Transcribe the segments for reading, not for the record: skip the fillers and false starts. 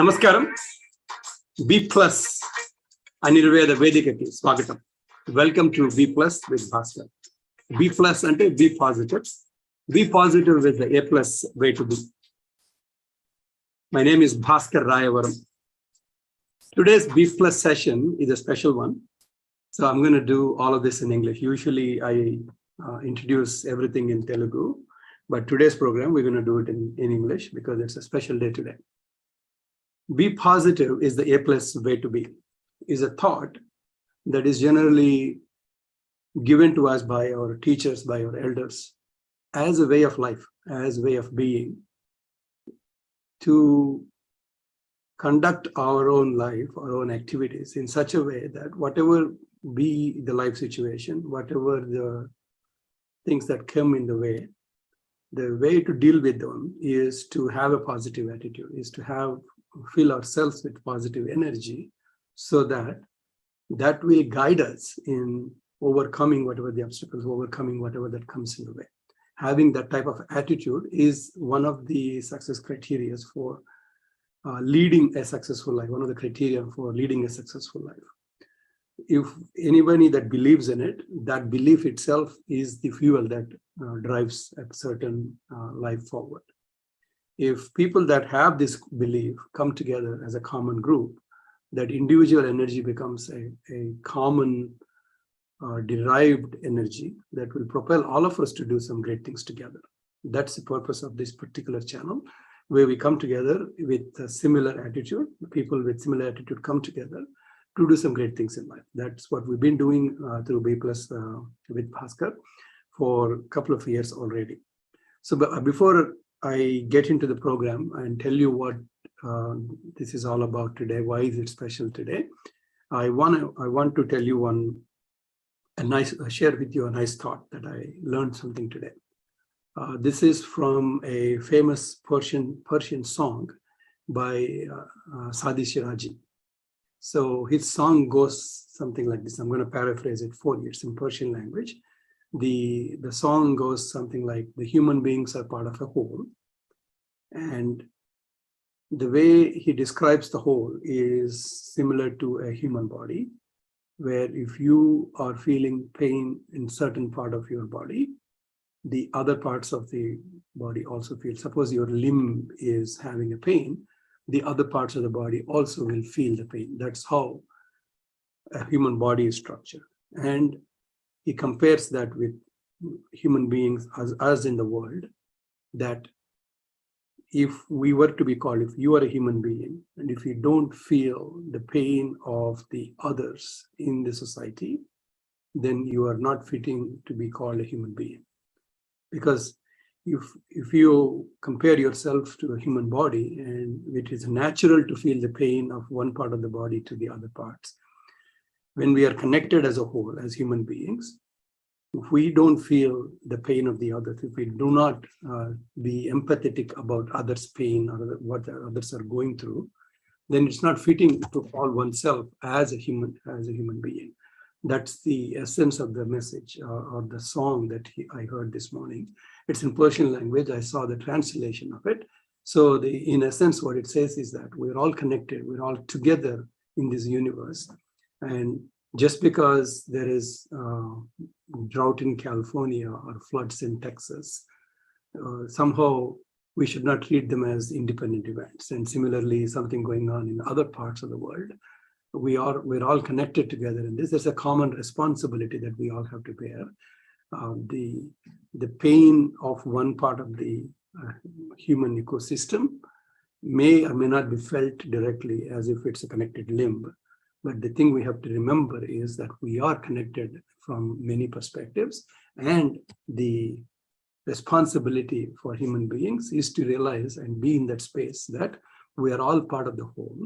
Namaskaram. B+ Anirveda Vedikaki Swagatam. Welcome to B+ with Bhaskar. B+ ante B positive. B positive is the A+ way to be. My name is Bhaskar Rayavaram. Today's B+ session is a special one. So I'm going to do all of this in English. Usually I introduce everything in Telugu, but today's program, we're going to do it in English because it's a special day today. Be positive is the A+ way to be, is a thought that is generally given to us by our teachers, by our elders, as a way of life, as a way of being, to conduct our own life, our own activities in such a way that whatever be the life situation, whatever the things that come in the way to deal with them is to have a positive attitude, is to fill ourselves with positive energy so that will guide us in overcoming whatever the obstacles, overcoming whatever that comes in the way. Having that type of attitude is one of the success criteria for leading a successful life, one of the criteria for leading a successful life. If anybody that believes in it, that belief itself is the fuel that drives a certain life forward. If people that have this belief come together as a common group, that individual energy becomes a common derived energy that will propel all of us to do some great things together. That's the purpose of this particular channel, where we come together with a similar attitude. People with similar attitude come together to do some great things in life. That's what we've been doing through B+ with Bhaskar for a couple of years already. So before I get into the program and tell you what this is all about today, why is it special today, I want to tell you share with you a nice thought that I learned something today. This is from a famous Persian song by Sadi Shirazi. So his song goes something like this. I'm going to paraphrase it for you. It's in Persian language. The song goes something like, the human beings are part of a whole. And the way he describes the whole is similar to a human body, where if you are feeling pain in certain part of your body, the other parts of the body also feel. Suppose your limb is having a pain, the other parts of the body also will feel the pain. That's how a human body is structured. And he compares that with human beings as us in the world, that if we were to be called, if you are a human being, and if you don't feel the pain of the others in the society, then you are not fitting to be called a human being. Because if you compare yourself to a human body, and it is natural to feel the pain of one part of the body to the other parts, when we are connected as a whole, as human beings, if we don't feel the pain of the others, if we do not be empathetic about others' pain or what others are going through, then it's not fitting to call oneself as a human being. That's the essence of the message or the song that I heard this morning. It's in Persian language. I saw the translation of it. So in essence, what it says is that we're all connected. We're all together in this universe. And just because there is drought in California or floods in Texas, somehow we should not treat them as independent events. And similarly, something going on in other parts of the world, we're all connected together in this. There's a common responsibility that we all have to bear. The pain of one part of the human ecosystem may or may not be felt directly as if it's a connected limb. But the thing we have to remember is that we are connected from many perspectives, and the responsibility for human beings is to realize and be in that space that we are all part of the whole,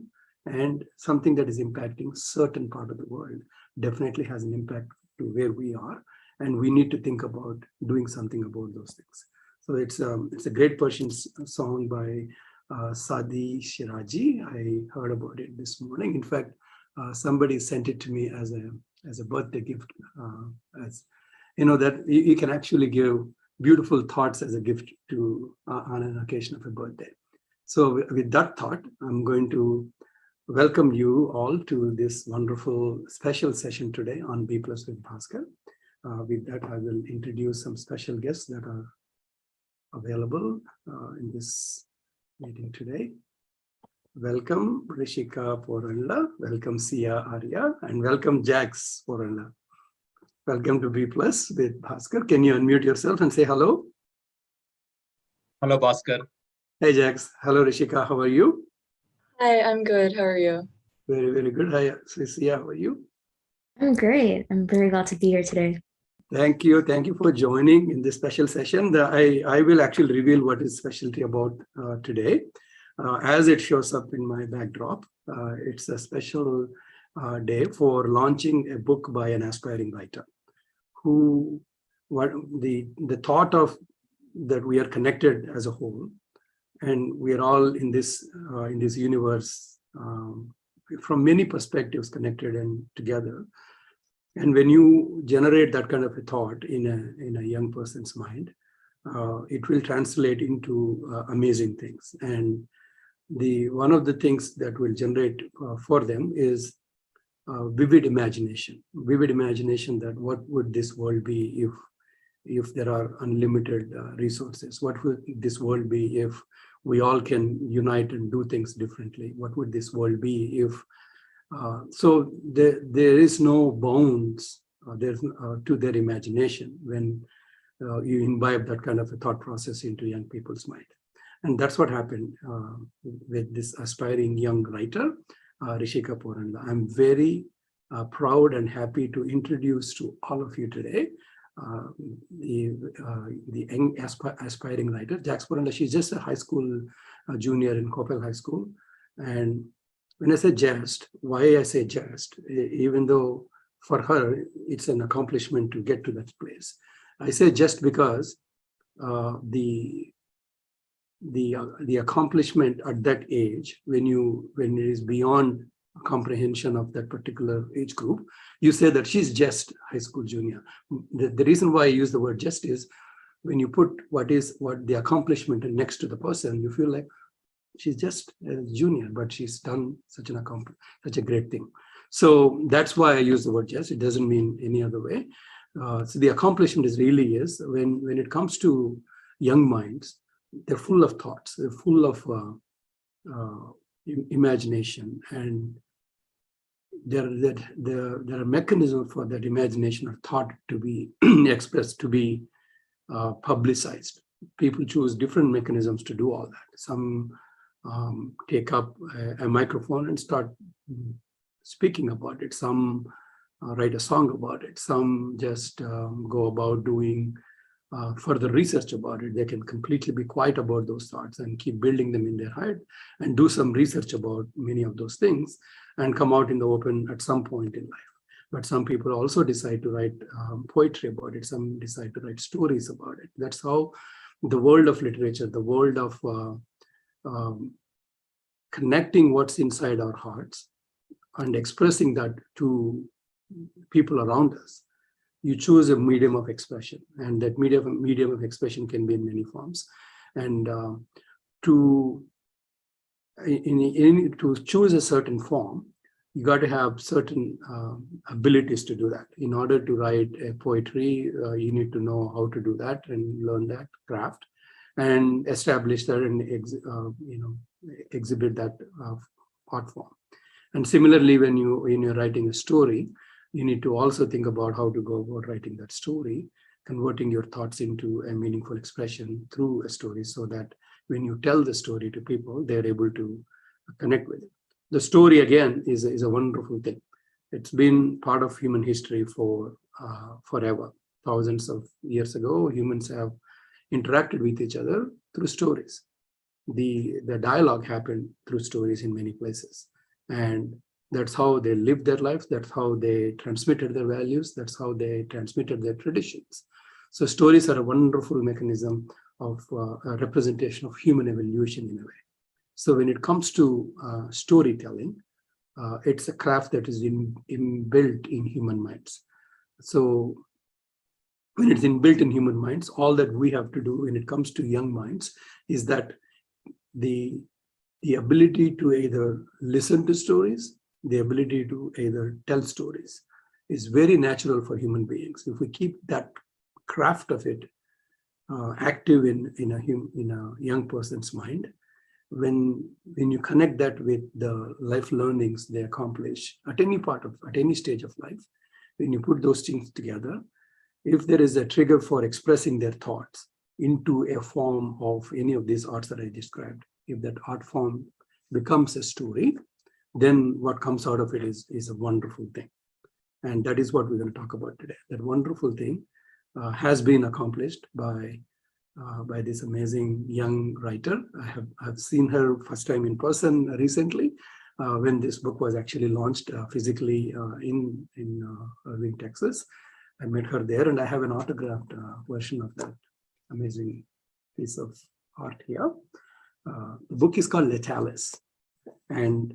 and something that is impacting certain part of the world definitely has an impact to where we are, and we need to think about doing something about those things. So it's a great Persian song by Sadi Shirazi. I heard about it this morning. In fact, somebody sent it to me as a birthday gift. As you know, that you can actually give beautiful thoughts as a gift to on an occasion of a birthday. So with that thought, I'm going to welcome you all to this wonderful special session today on B+WithBhaskar. With that, I will introduce some special guests that are available in this meeting today. Welcome Rishika Porandla, welcome Sia Arya, and welcome Jax Porandla. Welcome to B+WithBhaskar. Can you unmute yourself and say hello? Hello, Bhaskar. Hey Jax. Hello Rishika. How are you? Hi, I'm good. How are you? Very, very good. Hi Sia. How are you? I'm great. I'm very glad to be here today. Thank you. Thank you for joining in this special session. I will actually reveal what is specialty about today. As it shows up in my backdrop, it's a special day for launching a book by an aspiring writer who, the thought of that we are connected as a whole, and we are all in this universe from many perspectives connected and together. And when you generate that kind of a thought in a young person's mind, it will translate into amazing things. And one of the things that will generate for them is vivid imagination. Vivid imagination that what would this world be if there are unlimited resources? What would this world be if we all can unite and do things differently? What would this world be if so there is no bounds to their imagination when you imbibe that kind of a thought process into young people's mind. And that's what happened with this aspiring young writer, Rishika Porandla. I'm very proud and happy to introduce to all of you today the young aspiring writer, Jax Porandla. She's just a high school junior in Coppell High School. And when I say just, why I say just, even though for her, it's an accomplishment to get to that place. I say just because the accomplishment at that age, when it is beyond comprehension of that particular age group, you say that she's just high school junior. The reason why I use the word just is when you put what the accomplishment next to the person, you feel like she's just a junior, but she's done such a great thing. So that's why I use the word just. It doesn't mean any other way. So the accomplishment really is when it comes to young minds, they're full of thoughts, they're full of imagination, and there are mechanisms for that imagination or thought to be expressed, to be publicized. People choose different mechanisms to do all that. Some take up a microphone and start speaking about it. Some write a song about it. Some just go about doing further research about it. They can completely be quiet about those thoughts and keep building them in their head and do some research about many of those things and come out in the open at some point in life. But some people also decide to write poetry about it. Some decide to write stories about it. That's how the world of literature, the world of connecting what's inside our hearts and expressing that to people around us. You choose a medium of expression, and that medium of expression can be in many forms. And to choose a certain form, you got to have certain abilities to do that. In order to write a poetry, you need to know how to do that and learn that craft and establish that and exhibit that art form. And similarly, when you're writing a story, you need to also think about how to go about writing that story, converting your thoughts into a meaningful expression through a story, so that when you tell the story to people, they're able to connect with it. The story, again, is a wonderful thing. It's been part of human history for forever. Thousands of years ago, humans have interacted with each other through stories. The dialogue happened through stories in many places. And that's how they lived their lives. That's how they transmitted their values. That's how they transmitted their traditions. So stories are a wonderful mechanism of a representation of human evolution in a way. So when it comes to storytelling, it's a craft that is inbuilt in human minds. So when it's inbuilt in human minds, all that we have to do when it comes to young minds is that the the ability to either listen to stories, the ability to either tell stories is very natural for human beings. If we keep that craft of it active in a young person's mind, when you connect that with the life learnings they accomplish at any stage of life, when you put those things together, if there is a trigger for expressing their thoughts into a form of any of these arts that I described, if that art form becomes a story, then what comes out of it is a wonderful thing. And that is what we're going to talk about today. That wonderful thing has been accomplished by this amazing young writer. I've seen her first time in person recently when this book was actually launched physically in Irving, Texas. I met her there, and I have an autographed version of that amazing piece of art here. The book is called LETALIS, and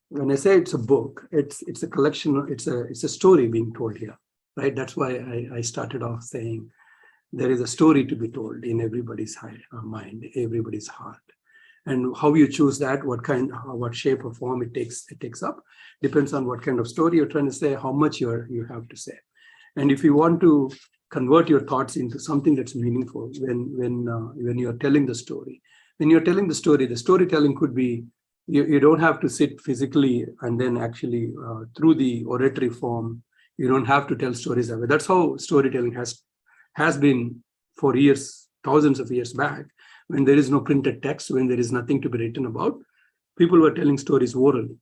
when I say it's a book, it's a collection. It's a story being told here, right? That's why I started off saying there is a story to be told in everybody's mind, everybody's heart, and how you choose that, what shape or form it takes up, depends on what kind of story you're trying to say, how much you have to say, and if you want to convert your thoughts into something that's meaningful, when you're telling the story, the storytelling could be. You don't have to sit physically and then actually through the oratory form, you don't have to tell stories that way. That's how storytelling has been for years, thousands of years back, when there is no printed text, when there is nothing to be written about. People were telling stories orally.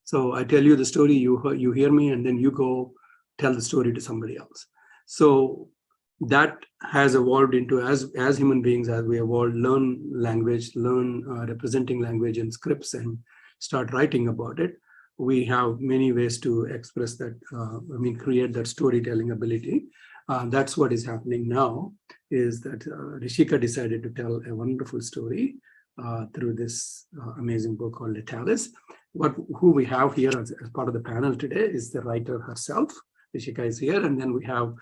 So I tell you the story, you hear me, and then you go tell the story to somebody else. So that has evolved into, as human beings, as we evolve, learn language, learn representing language in scripts and start writing about it. We have many ways to express that, create that storytelling ability. That's what is happening now, is that Rishika decided to tell a wonderful story through this amazing book called LETALIS. Who we have here as part of the panel today is the writer herself. Rishika is here, and then we have,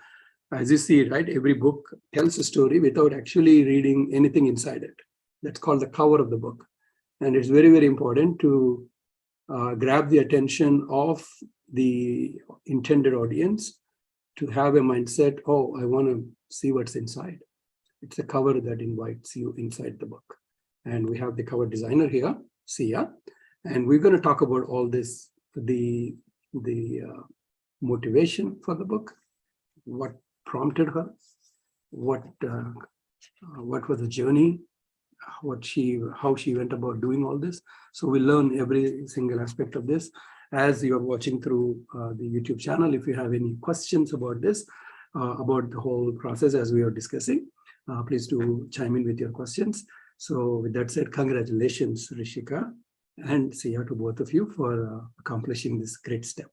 as you see, right, every book tells a story without actually reading anything inside it. That's called the cover of the book. And it's very, very important to grab the attention of the intended audience, to have a mindset, oh, I want to see what's inside. It's a cover that invites you inside the book. And we have the cover designer here, Sia. And we're going to talk about all this, the motivation for the book, what prompted her, what was the journey, how she went about doing all this. So we learn every single aspect of this as you are watching through the YouTube channel. If you have any questions about this, about the whole process as we are discussing, please do chime in with your questions. So with that said, congratulations, Rishika and Sia, to both of you for accomplishing this great step.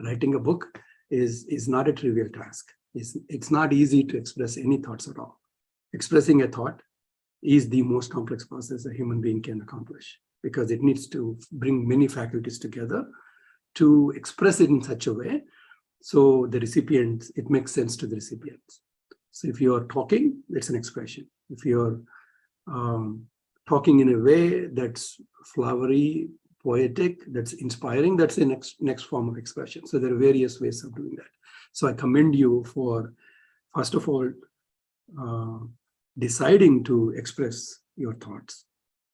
Writing a book is not a trivial task. It's not easy to express any thoughts at all. Expressing a thought is the most complex process a human being can accomplish, because it needs to bring many faculties together to express it in such a way so the recipients, it makes sense to the recipients. So if you're talking, it's an expression. If you're talking in a way that's flowery, poetic, that's inspiring, that's the next form of expression. So there are various ways of doing that. So I commend you for, first of all, deciding to express your thoughts.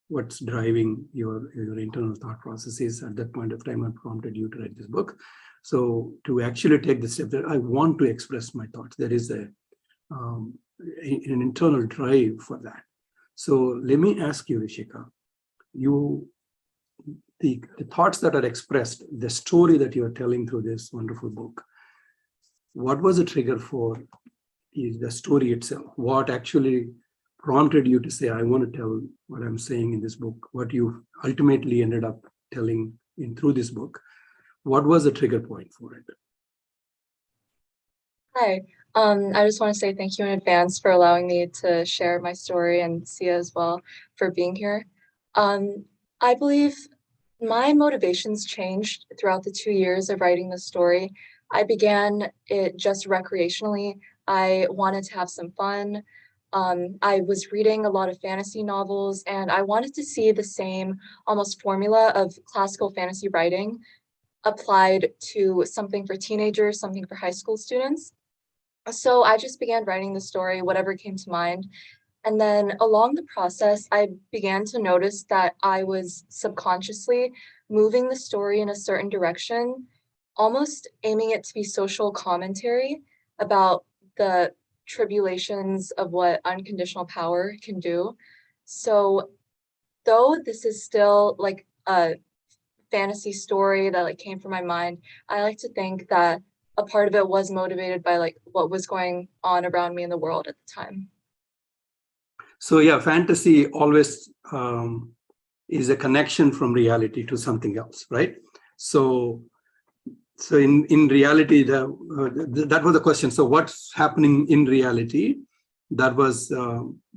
What's driving your internal thought processes at that point of time and prompted you to write this book. So to actually take the step that I want to express my thoughts, there is an internal drive for that. So let me ask you, Rishika, the thoughts that are expressed, the story that you are telling through this wonderful book, what was the trigger for the story itself? What actually prompted you to say, I want to tell what I'm saying in this book, what you ultimately ended up telling through this book? What was the trigger point for it? Hi, I just want to say thank you in advance for allowing me to share my story, and Sia as well for being here. I believe my motivations changed throughout the 2 years of writing the story. I began it just recreationally. I wanted to have some fun. I was reading a lot of fantasy novels, and I wanted to see the same almost formula of classical fantasy writing applied to something for teenagers, something for high school students. So I just began writing the story, whatever came to mind. And then along the process, I began to notice that I was subconsciously moving the story in a certain direction, almost aiming it to be social commentary about the tribulations of what unconditional power can do. So though this is still like a fantasy story that like came from my mind, I like to think that a part of it was motivated by like what was going on around me in the world at the time. So yeah, fantasy always is a connection from reality to something else, right? So in reality, that was the question. So what's happening in reality that was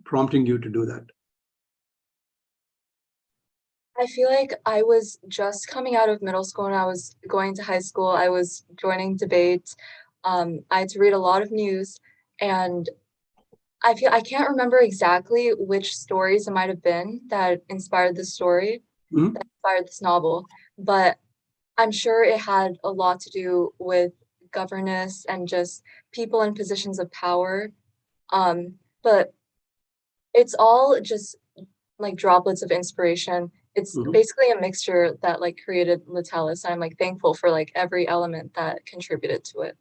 prompting you to do that? I feel like I was just coming out of middle school and I was going to high school. I was joining debate. I had to read a lot of news, and I can't remember exactly which stories it might have been that inspired this story, Mhm. that inspired this novel, but I'm sure it had a lot to do with governance and just people in positions of power. But it's all just like droplets of inspiration. It's Mhm. basically a mixture that like created LETALIS. I'm like thankful for like every element that contributed to it.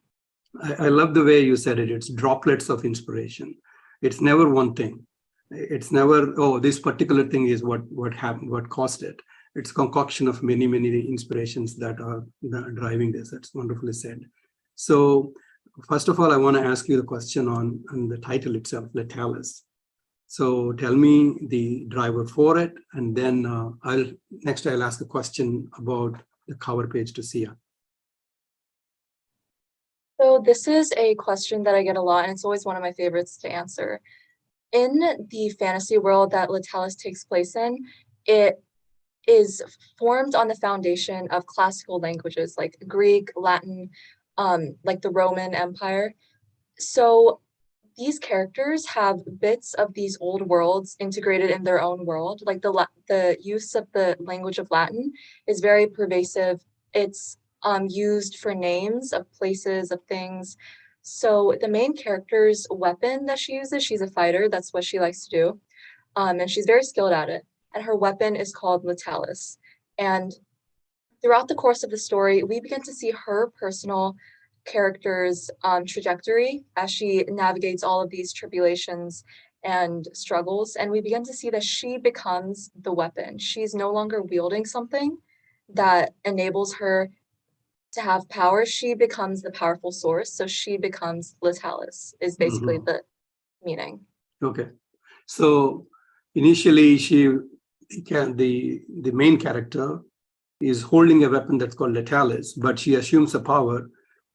I love the way you said it. It's droplets of inspiration. It's never one thing. It's never, oh, this particular thing is what happened, what caused it. It's concoction of many inspirations that are driving this. That's wonderfully said. So first of all, I want to ask you the question on the title itself, LETALIS. So tell me the driver for it, and then I'll ask a question about the cover page to Sia. So this is a question that I get a lot, and it's always one of my favorites to answer. In the fantasy world that LETALIS takes place in, it is formed on the foundation of classical languages like Greek, Latin, like the Roman Empire. So these characters have bits of these old worlds integrated in their own world. Like the use of the language of Latin is very pervasive. It's used for names of places, of things. So the main character's weapon that she uses, she's a fighter. That's what she likes to do. And she's very skilled at it. And her weapon is called LETALIS. And throughout the course of the story, we begin to see her personal character's trajectory as she navigates all of these tribulations and struggles. And we begin to see that she becomes the weapon. She's no longer wielding something that enables her to have power. She becomes the powerful source. So she becomes LETALIS, is basically the meaning. Okay. So initially, the main character is holding a weapon that's called LETALIS, but she assumes a power.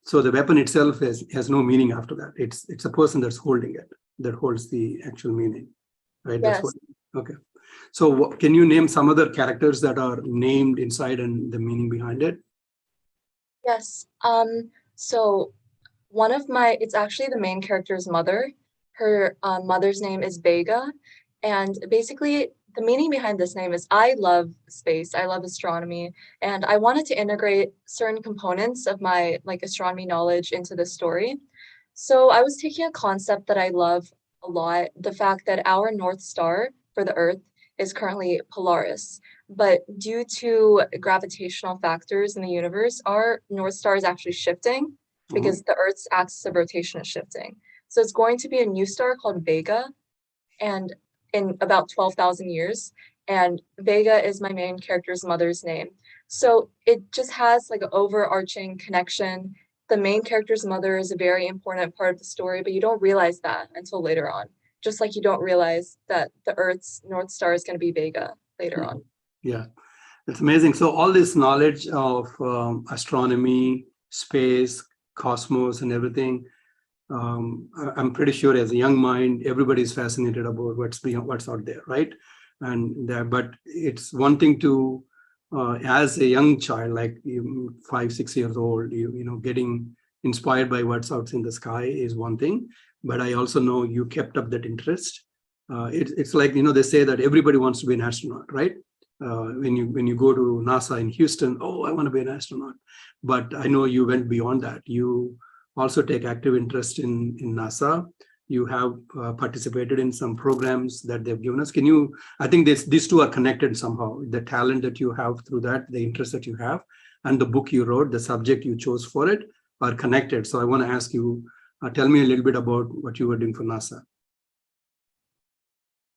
So the weapon itself has no meaning after that. It's a person that's holding it that holds the actual meaning, right? Yes. That's what. Okay. So can you name some other characters that are named inside and the meaning behind it? Yes. So it's actually the main character's mother. Her mother's name is Vega. And basically, the meaning behind this name is I love space, I love astronomy, and I wanted to integrate certain components of my like astronomy knowledge into the story. So I was taking a concept that I love a lot, the fact that our North Star for the Earth is currently Polaris. But due to gravitational factors in the universe, our North Star is actually shifting because the Earth's axis of rotation is shifting. So it's going to be a new star called Vega, and in about 12,000 years. And Vega is my main character's mother's name. So it just has like an overarching connection. The main character's mother is a very important part of the story, but you don't realize that until later on. Just like you don't realize that the Earth's North Star is going to be Vega later on. Yeah, it's amazing. So all this knowledge of astronomy, space, cosmos, and everything, I'm pretty sure as a young mind, everybody's fascinated about what's out there, right? But it's one thing to, as a young child, like 5, 6 years old, getting inspired by what's out in the sky is one thing. but I also know you kept up that interest. It's like, they say that everybody wants to be an astronaut, right? When you go to NASA in Houston, oh, I want to be an astronaut. But I know you went beyond that. You also take active interest in NASA. You have participated in some programs that they've given us. I think these two are connected somehow. The talent that you have through that, the interest that you have, and the book you wrote, the subject you chose for it are connected. So I want to ask you, tell me a little bit about what you were doing for NASA.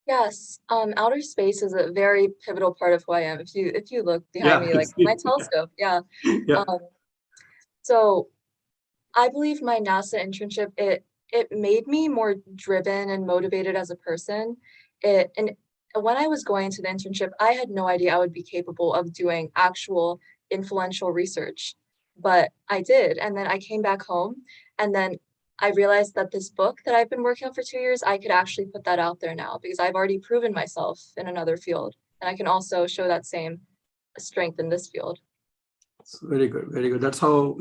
Yes, outer space is a very pivotal part of who I am. If you look behind me, like my telescope, yeah. So I believe my NASA internship, it made me more driven and motivated as a person. And when I was going to the internship, I had no idea I would be capable of doing actual influential research, but I did. And then I came back home, and then I realized that this book that I've been working on for 2 years, I could actually put that out there now because I've already proven myself in another field. And I can also show that same strength in this field. Very good, very good. That's how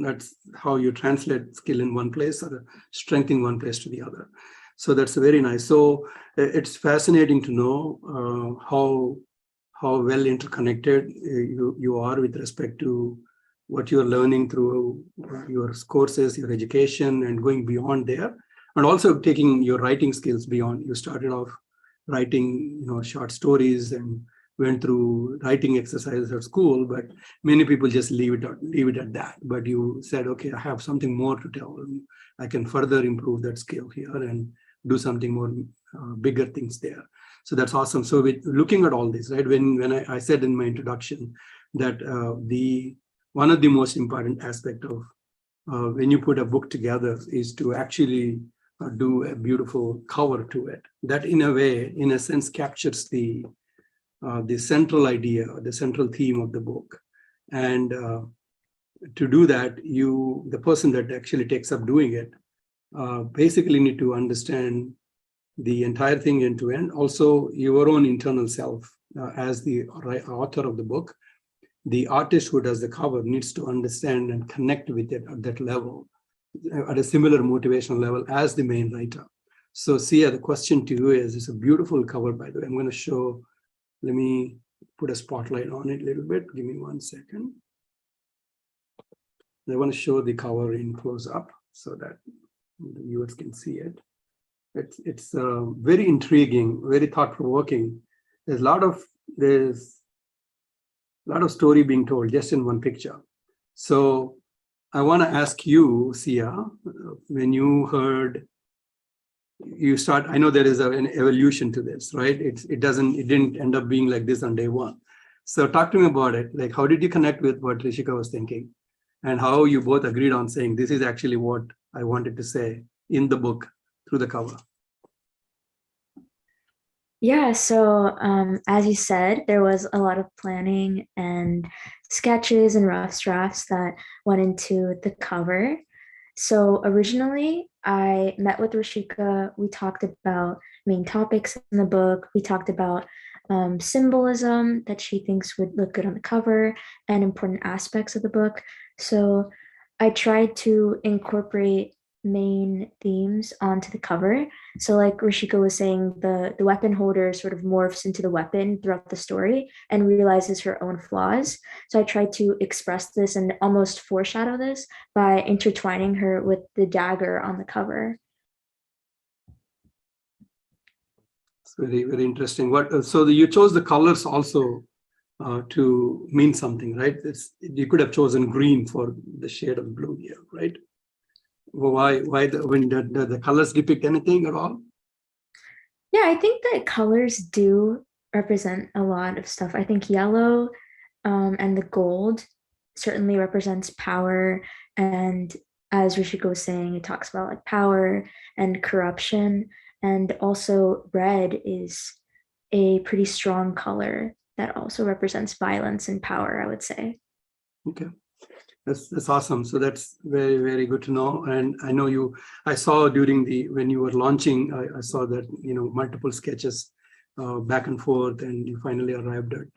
you translate skill in one place or strength in one place to the other. So that's very nice. So it's fascinating to know how well interconnected you are with respect to what you're learning through your courses, your education, and going beyond there, and also taking your writing skills beyond. You started off writing, short stories and went through writing exercises at school, but many people just leave it at that. But you said, okay, I have something more to tell. I can further improve that skill here and do something more bigger things there. So that's awesome. So with looking at all this, right? When I said in my introduction that one of the most important aspect of when you put a book together is to actually do a beautiful cover to it. That in a way, in a sense, captures the central idea, the central theme of the book. And to do that, the person that actually takes up doing it, basically need to understand the entire thing end to end. Also, your own internal self as the author of the book. The artist who does the cover needs to understand and connect with it at that level, at a similar motivational level as the main writer. So Sia, the question to you is, it's a beautiful cover, by the way. I'm going to show, let me put a spotlight on it a little bit. Give me 1 second. I want to show the cover in close up so that the viewers can see it. It's very intriguing, very thought-provoking. There's a lot of story being told just in one picture. So I want to ask you, Sia, when you heard, I know there is an evolution to this, right? It didn't end up being like this on day one. So talk to me about it. Like, how did you connect with what Rishika was thinking, and how you both agreed on saying, this is actually what I wanted to say in the book through the cover? Yeah, so as you said, there was a lot of planning and sketches and rough drafts that went into the cover. So originally, I met with Rishika. We talked about main topics in the book. We talked about symbolism that she thinks would look good on the cover and important aspects of the book. So I tried to incorporate main themes onto the cover. So like Rishika was saying, the weapon holder sort of morphs into the weapon throughout the story and realizes her own flaws. So I tried to express this and almost foreshadow this by intertwining her with the dagger on the cover. It's very, very interesting. So you chose the colors also to mean something, right? You could have chosen green for the shade of blue here, right? Why the colors depict anything at all? Yeah, I think that colors do represent a lot of stuff. I think yellow and the gold certainly represents power. And as Rishika was saying, it talks about like power and corruption. And also red is a pretty strong color that also represents violence and power, I would say. Okay. That's awesome. So that's very, very good to know. And I know I saw when you were launching, I saw that, multiple sketches back and forth, and you finally arrived at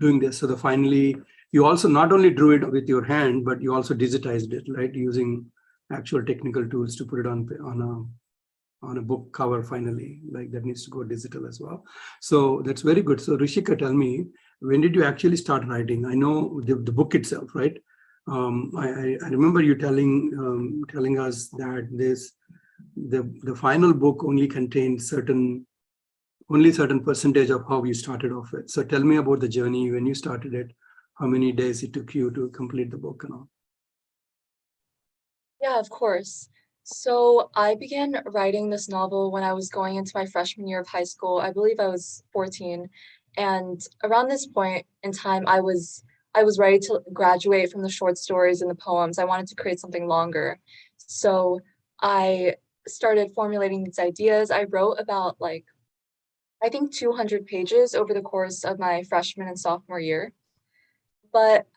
doing this. So finally, you also not only drew it with your hand, but you also digitized it, right? Using actual technical tools to put it on on a book cover finally, like that needs to go digital as well. So that's very good. So Rishika, tell me, when did you actually start writing? I know the book itself, right? I remember you telling us that the final book only contained certain percentage of how you started off with. So tell me about the journey when you started it, how many days it took you to complete the book and all. Yeah, of course. So I began writing this novel when I was going into my freshman year of high school. I believe I was 14. And around this point in time, I was ready to graduate from the short stories and the poems. I wanted to create something longer. So I started formulating these ideas. I wrote about like, I think 200 pages over the course of my freshman and sophomore year. But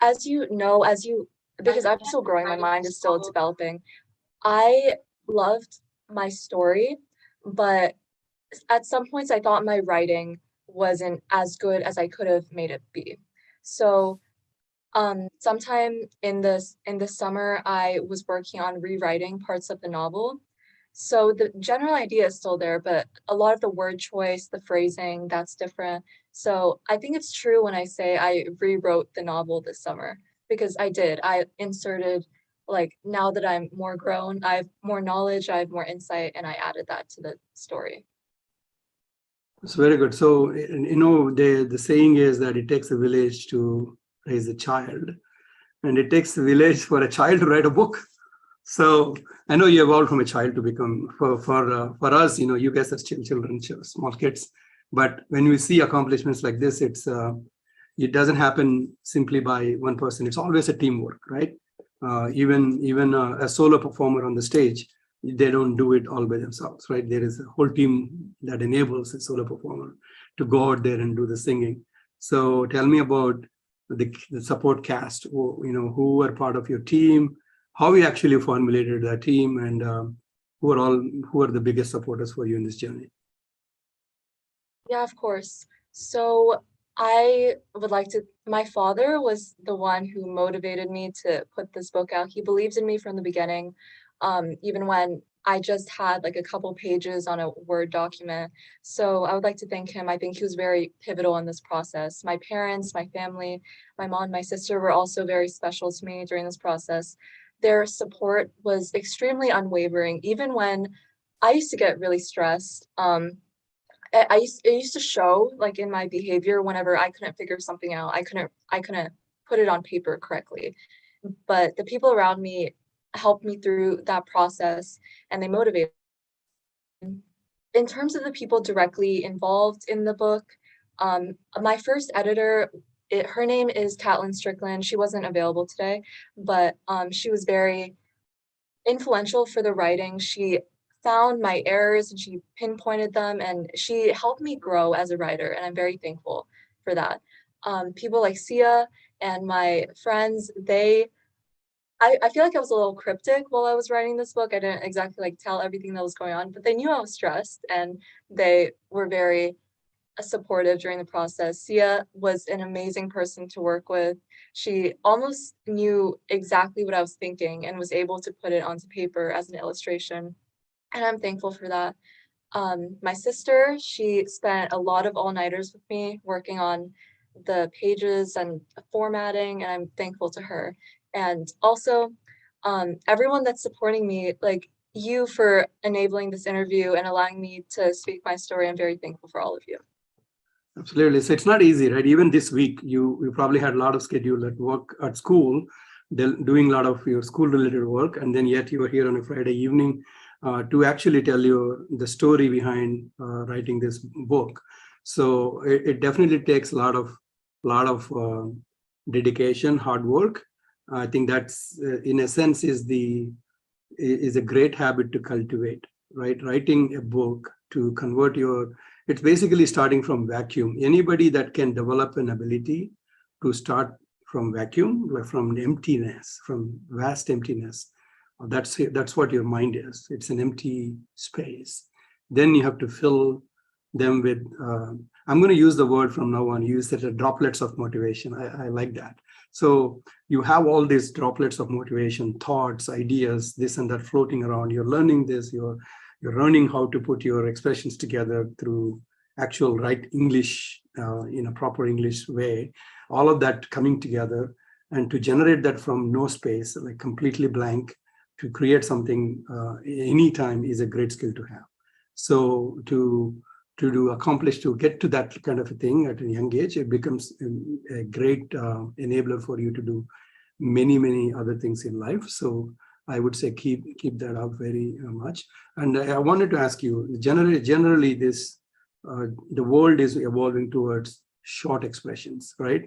because I'm still growing, my mind is still developing. I loved my story, but at some points I thought my writing wasn't as good as I could have made it be. So sometime in the summer, I was working on rewriting parts of the novel. So the general idea is still there, but a lot of the word choice, the phrasing, that's different. So I think it's true when I say I rewrote the novel this summer, because I did. I inserted, like, now that I'm more grown, I have more knowledge, I have more insight, and I added that to the story. It's very good. So, the saying is that it takes a village to raise a child, and it takes a village for a child to write a book. So I know you evolved from a child to become, for us, you guys are still children, small kids. But when we see accomplishments like this, it doesn't happen simply by one person. It's always a teamwork, right? Even a solo performer on the stage, they don't do it all by themselves, right? There is a whole team that enables a solo performer to go out there and do the singing. So tell me about the support cast, who are part of your team, how you actually formulated that team, and who are the biggest supporters for you in this journey. Yeah, of course. So my father was the one who motivated me to put this book out. He believed in me from the beginning, even when I just had like a couple pages on a Word document. So I would like to thank him. I think he was very pivotal in this process. My parents, my family, my mom, my sister were also very special to me during this process. Their support was extremely unwavering, even when I used to get really stressed. It used to show like in my behavior whenever I couldn't figure something out. I couldn't put it on paper correctly. But the people around me helped me through that process, and they motivated me. In terms of the people directly involved in the book, my first editor, her name is Catelyn Strickland. She wasn't available today, but she was very influential for the writing. She found my errors and she pinpointed them, and she helped me grow as a writer, and I'm very thankful for that. People like Sia and my friends, I feel like I was a little cryptic while I was writing this book. I didn't exactly like tell everything that was going on, but they knew I was stressed, and they were very supportive during the process. Sia was an amazing person to work with. She almost knew exactly what I was thinking and was able to put it onto paper as an illustration, and I'm thankful for that. My sister, she spent a lot of all-nighters with me working on the pages and formatting, and I'm thankful to her. And also, everyone that's supporting me, like you for enabling this interview and allowing me to speak my story. I'm very thankful for all of you. Absolutely. So it's not easy, right? Even this week, you probably had a lot of schedule at work, at school, doing a lot of your school-related work, and then yet you were here on a Friday evening to actually tell you the story behind writing this book. So it definitely takes a lot of dedication, hard work. I think that's, in a sense, is a great habit to cultivate, right? Writing a book to convert it's basically starting from vacuum. Anybody that can develop an ability to start from vacuum, from emptiness, from vast emptiness, that's what your mind is. It's an empty space. Then you have to fill them with, I'm going to use the word from now on, use it as droplets of motivation. I like that. So you have all these droplets of motivation, thoughts, ideas, this and that floating around. You're learning this, you're you're learning how to put your expressions together through actual right English in a proper English way, all of that coming together, and to generate that from no space, like completely blank, to create something anytime is a great skill to have. So to accomplish, to get to that kind of a thing at a young age, it becomes a great enabler for you to do many other things in life. So I would say keep that up very much. And I wanted to ask you, generally this the world is evolving towards short expressions, right?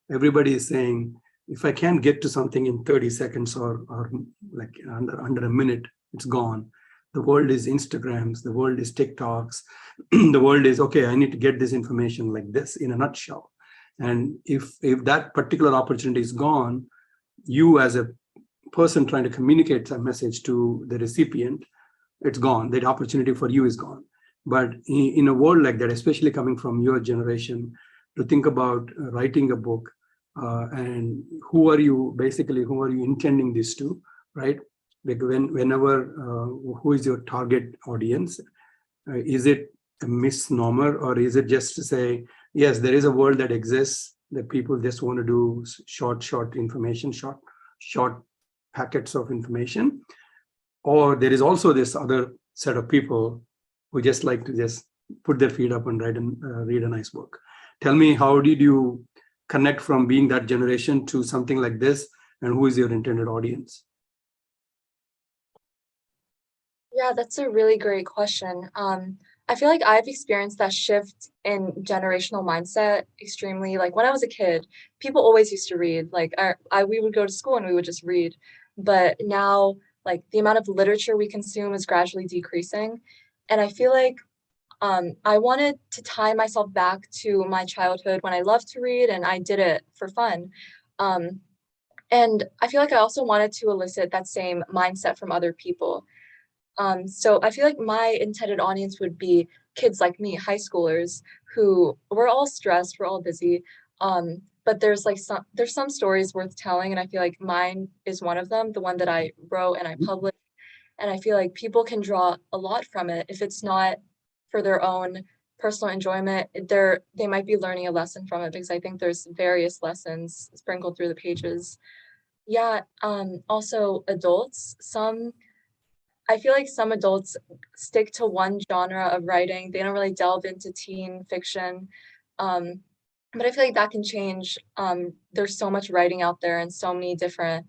Everybody is saying, if I can't get to something in 30 seconds or like under a minute, it's gone. The world is Instagrams, the world is TikToks, the world is, okay, I need to get this information like this in a nutshell. And if that particular opportunity is gone, you as a person trying to communicate a message to the recipient, it's gone. That opportunity for you is gone. But in a world like that, especially coming from your generation, to think about writing a book, and who are you intending this to, right? Like whenever, who is your target audience? Is it a misnomer, or is it just to say, yes, there is a world that exists, that people just want to do short information, short packets of information, or there is also this other set of people who just like to just put their feet up and write and read a nice book? Tell me, how did you connect from being that generation to something like this, and who is your intended audience? Yeah, that's a really great question. I feel like I've experienced that shift in generational mindset extremely. Like when I was a kid, people always used to read. Like we would go to school and we would just read. But now, like the amount of literature we consume is gradually decreasing. And I feel like I wanted to tie myself back to my childhood when I loved to read and I did it for fun. And I feel like I also wanted to elicit that same mindset from other people. So I feel like my intended audience would be kids like me, high schoolers, who we're all stressed, we're all busy. But there's some stories worth telling, and I feel like mine is one of them, the one that I wrote and I published. And I feel like people can draw a lot from it. If it's not for their own personal enjoyment, they might be learning a lesson from it, because I think there's various lessons sprinkled through the pages. Yeah, also adults, I feel like some adults stick to one genre of writing. They don't really delve into teen fiction. But I feel like that can change. There's so much writing out there and so many different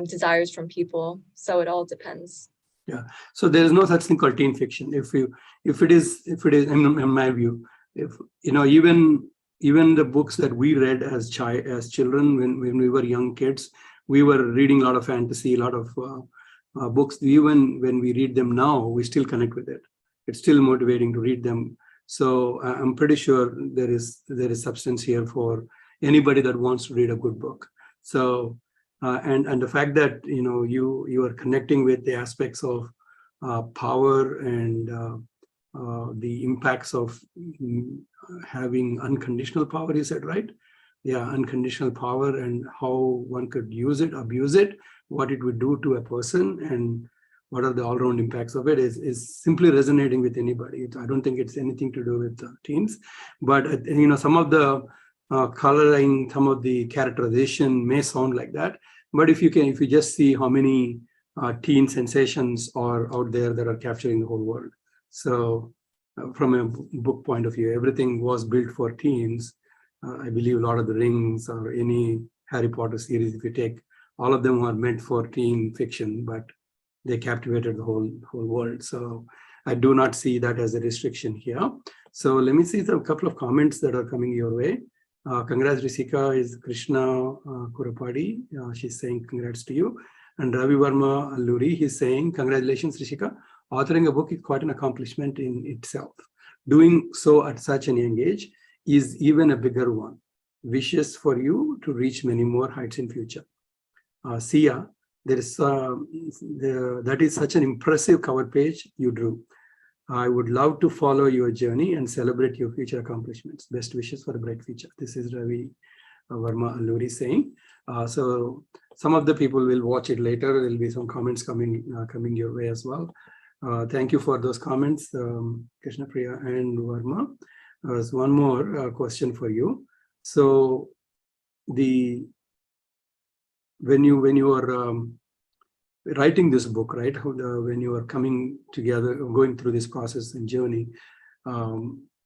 desires from people. So it all depends. Yeah. So there is no such thing called teen fiction. If it is, in my view, if even the books that we read as children, when we were young kids, we were reading a lot of fantasy, a lot of books. Even when we read them now, we still connect with it. It's still motivating to read them. So I'm pretty sure there is substance here for anybody that wants to read a good book. So and the fact that you are connecting with the aspects of power and the impacts of having unconditional power, you said, right? Yeah, unconditional power, and how one could use it, abuse it, what it would do to a person, and what are the all-round impacts of it is simply resonating with anybody. I don't think it's anything to do with teens, but some of the coloring, some of the characterization may sound like that. But if you just see how many teen sensations are out there that are capturing the whole world. So from a book point of view, everything was built for teens. I believe Lord of the Rings or any Harry Potter series, if you take, all of them were meant for teen fiction, but they captivated the whole world. So I do not see that as a restriction here. So let me see a couple of comments that are coming your way. Congrats, Rishika, is Krishna Kurapadi. She's saying congrats to you. And Ravi Varma Alluri, he's saying, congratulations, Rishika. Authoring a book is quite an accomplishment in itself. Doing so at such an young age is even a bigger one. Wishes for you to reach many more heights in future. Sia, that is such an impressive cover page you drew. I would love to follow your journey and celebrate your future accomplishments. Best wishes for a bright future. This is Ravi Varma Alluri saying. So some of the people will watch it later. There will be some comments coming your way as well. Thank you for those comments, Krishna Priya and Verma. There's one more question for you. So, when you are writing this book, right? When you are coming together, going through this process and journey,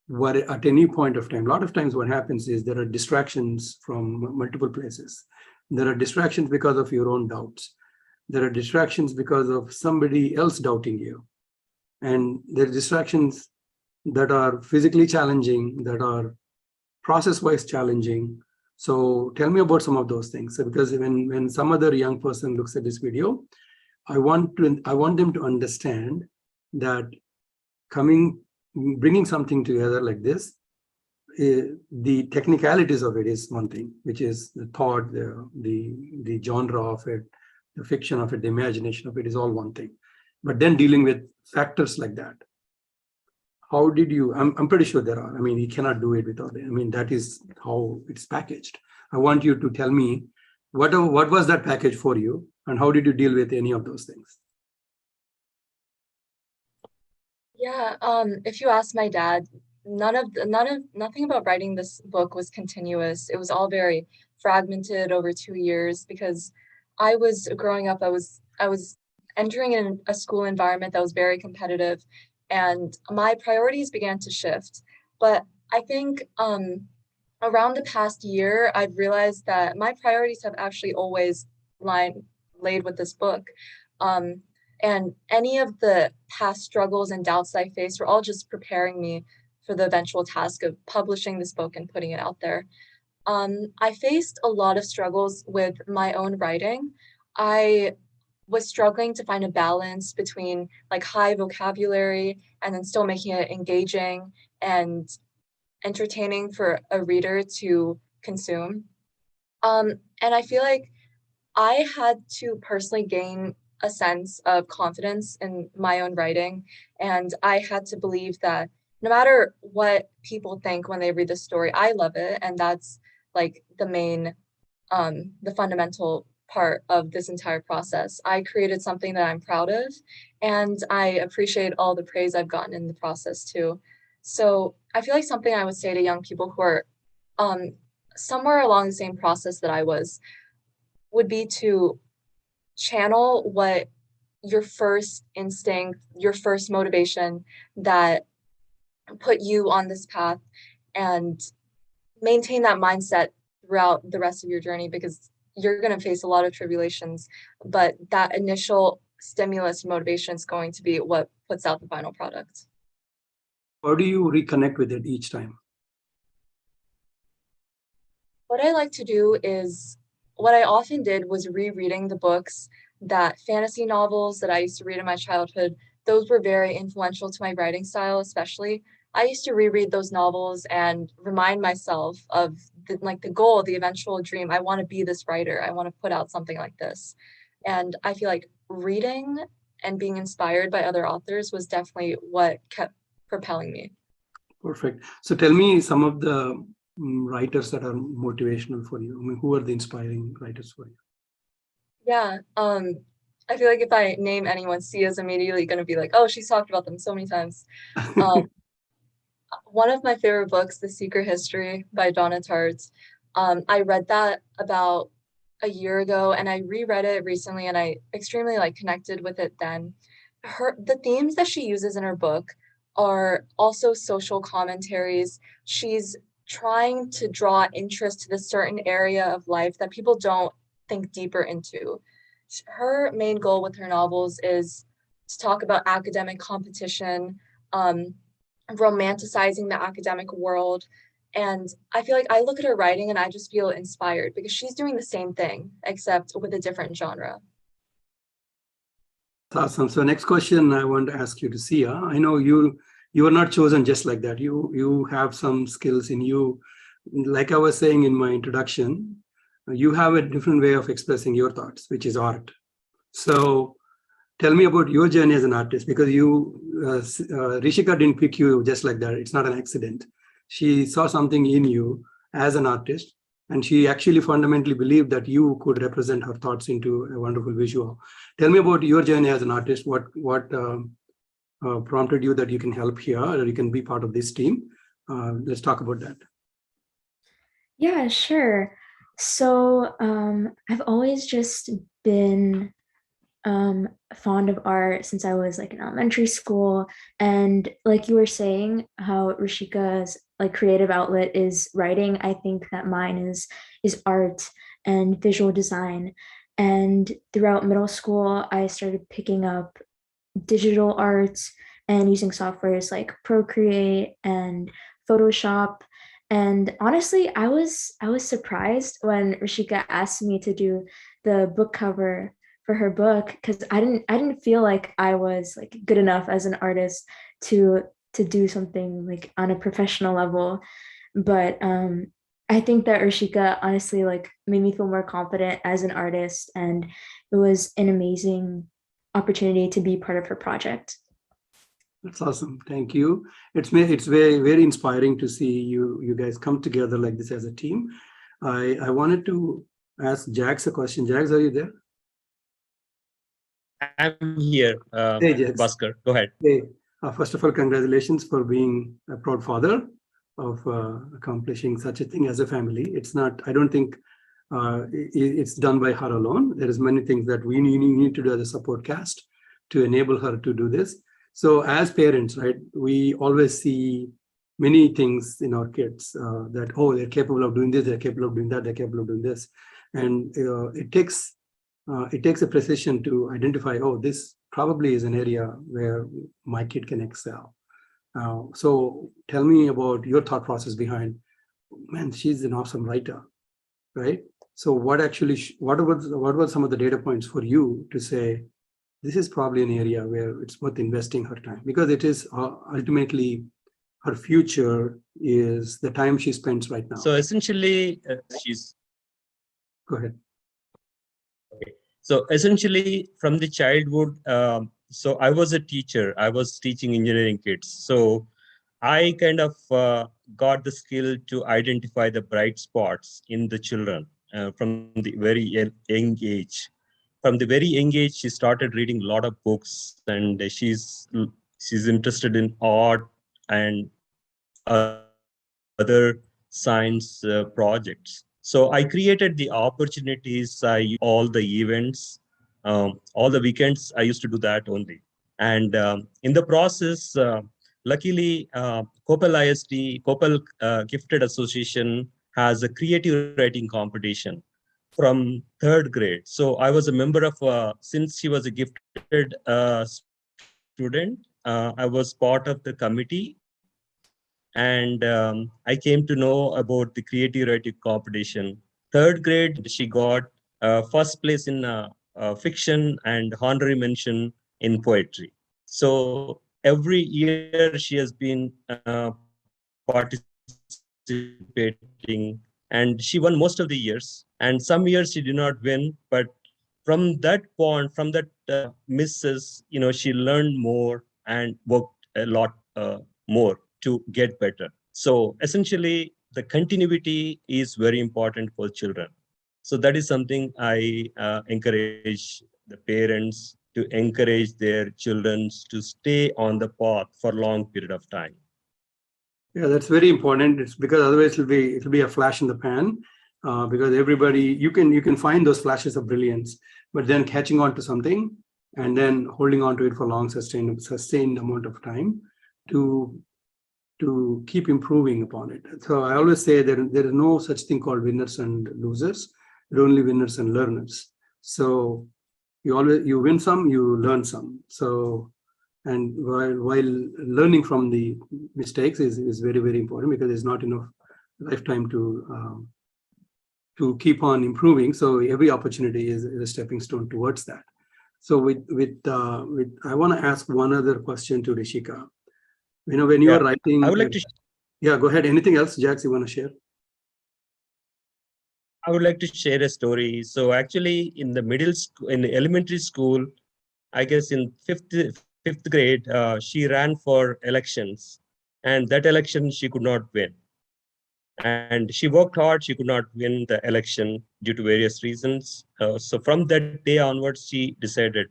what at any point of time, a lot of times what happens is there are distractions from multiple places. There are distractions because of your own doubts. There are distractions because of somebody else doubting you. And there are distractions that are physically challenging, that are process-wise challenging. So tell me about some of those things. So because when some other young person looks at this video, I want them to understand that bringing something together like this, the technicalities of it is one thing, which is the thought, the genre of it, the fiction of it, the imagination of it is all one thing. But then dealing with factors like that, how did you? I'm pretty sure there are. I mean, you cannot do it without it. I mean, that is how it's packaged. I want you to tell me what was that package for you, and how did you deal with any of those things? Yeah, if you ask my dad, nothing about writing this book was continuous. It was all very fragmented over 2 years because I was growing up, I was entering in a school environment that was very competitive, and my priorities began to shift. But I think around the past year, I've realized that my priorities have actually always laid with this book. And any of the past struggles and doubts I faced were all just preparing me for the eventual task of publishing this book and putting it out there. I faced a lot of struggles with my own writing. I was struggling to find a balance between like high vocabulary and then still making it engaging and entertaining for a reader to consume. And I feel like I had to personally gain a sense of confidence in my own writing. And I had to believe that no matter what people think when they read the story, I love it. And that's like the fundamental part of this entire process. I created something that I'm proud of, and I appreciate all the praise I've gotten in the process too. So I feel like something I would say to young people who are somewhere along the same process that I was would be to channel what your first instinct, your first motivation that put you on this path, and maintain that mindset throughout the rest of your journey, because you're going to face a lot of tribulations, but that initial stimulus motivation is going to be what puts out the final product. How do you reconnect with it each time? What I like to do is, what I often did was rereading the books, that fantasy novels that I used to read in my childhood. Those were very influential to my writing style, especially. I used to reread those novels and remind myself of the goal, the eventual dream. I want to be this writer. I want to put out something like this. And I feel like reading and being inspired by other authors was definitely what kept propelling me. Perfect. So tell me some of the writers that are motivational for you. I mean, who are the inspiring writers for you? Yeah, I feel like if I name anyone, Sia's immediately going to be like, oh, she's talked about them so many times. One of my favorite books, The Secret History by Donna Tartt. I read that about a year ago, and I reread it recently, and I extremely connected with it then. The themes that she uses in her book are also social commentaries. She's trying to draw interest to this certain area of life that people don't think deeper into. Her main goal with her novels is to talk about academic competition, romanticizing the academic world. And I feel like I look at her writing and I just feel inspired because she's doing the same thing, except with a different genre. Awesome. So next question I want to ask you to Sia. I know you are not chosen just like that. You have some skills in you. Like I was saying in my introduction, you have a different way of expressing your thoughts, which is art. So tell me about your journey as an artist, because Rishika didn't pick you just like that. It's not an accident. She saw something in you as an artist, and she actually fundamentally believed that you could represent her thoughts into a wonderful visual. Tell me about your journey as an artist. What prompted you that you can help here or you can be part of this team. Let's talk about that. Yeah, sure. So I've always just been fond of art since I was like in elementary school. And like you were saying, how Rishika's like creative outlet is writing, I think that mine is art and visual design. And throughout middle school, I started picking up digital arts and using softwares like Procreate and Photoshop. And honestly, I was surprised when Rishika asked me to do the book cover for her book, because I didn't feel like I was like good enough as an artist to do something like on a professional level. But I think that Rishika honestly like made me feel more confident as an artist, and it was an amazing opportunity to be part of her project. That's awesome. Thank you. It's very, very inspiring to see you guys come together like this as a team. I wanted to ask Jax a question. Jax, are you there? I'm here, Hey, Jax. Bhaskar. Go ahead. Hey, first of all, congratulations for being a proud father of accomplishing such a thing as a family. It's not, I don't think it's done by her alone. There is many things that we need to do as a support cast to enable her to do this. So as parents, right, we always see many things in our kids that, oh, they're capable of doing this, they're capable of doing that, they're capable of doing this. And it takes a precision to identify, oh, this probably is an area where my kid can excel. So tell me about your thought process behind, man, she's an awesome writer, right? So what were some of the data points for you to say, this is probably an area where it's worth investing her time, because it is ultimately her future is the time she spends right now. So essentially, she's Go ahead. okay. So essentially, from the childhood, so I was a teacher. I was teaching engineering kids. So I kind of got the skill to identify the bright spots in the children from the very young age. From the very young age, she started reading a lot of books, and she's interested in art and other science projects. So I created the opportunities. I all the events, all the weekends. I used to do that only. And in the process, luckily, Kopal Gifted Association has a creative writing competition from third grade. So I was a member of, since she was a gifted student, I was part of the committee. And I came to know about the creative writing competition. Third grade, she got first place in fiction and honorary mention in poetry. So every year she has been participating, and she won most of the years. And some years she did not win, but from that point, from that misses, she learned more and worked a lot more to get better. So essentially, the continuity is very important for children. So that is something I encourage the parents to encourage their children to stay on the path for a long period of time. Yeah, that's very important. It's because otherwise it'll be a flash in the pan. Because everybody, you can find those flashes of brilliance, but then catching on to something and then holding on to it for long sustained amount of time to keep improving upon it. So I always say that there is no such thing called winners and losers. There are only winners and learners. So you win some, you learn some. So, and while learning from the mistakes is very, very important, because there's not enough lifetime to keep on improving. So every opportunity is a stepping stone towards that. So I want to ask one other question to Rishika. When you are writing, I would like to. Yeah, go ahead. Anything else, Jax, you want to share? I would like to share a story. So actually, in the in the elementary school, I guess in fifth grade, she ran for elections, and that election she could not win. And she worked hard. She could not win the election due to various reasons. So from that day onwards, she decided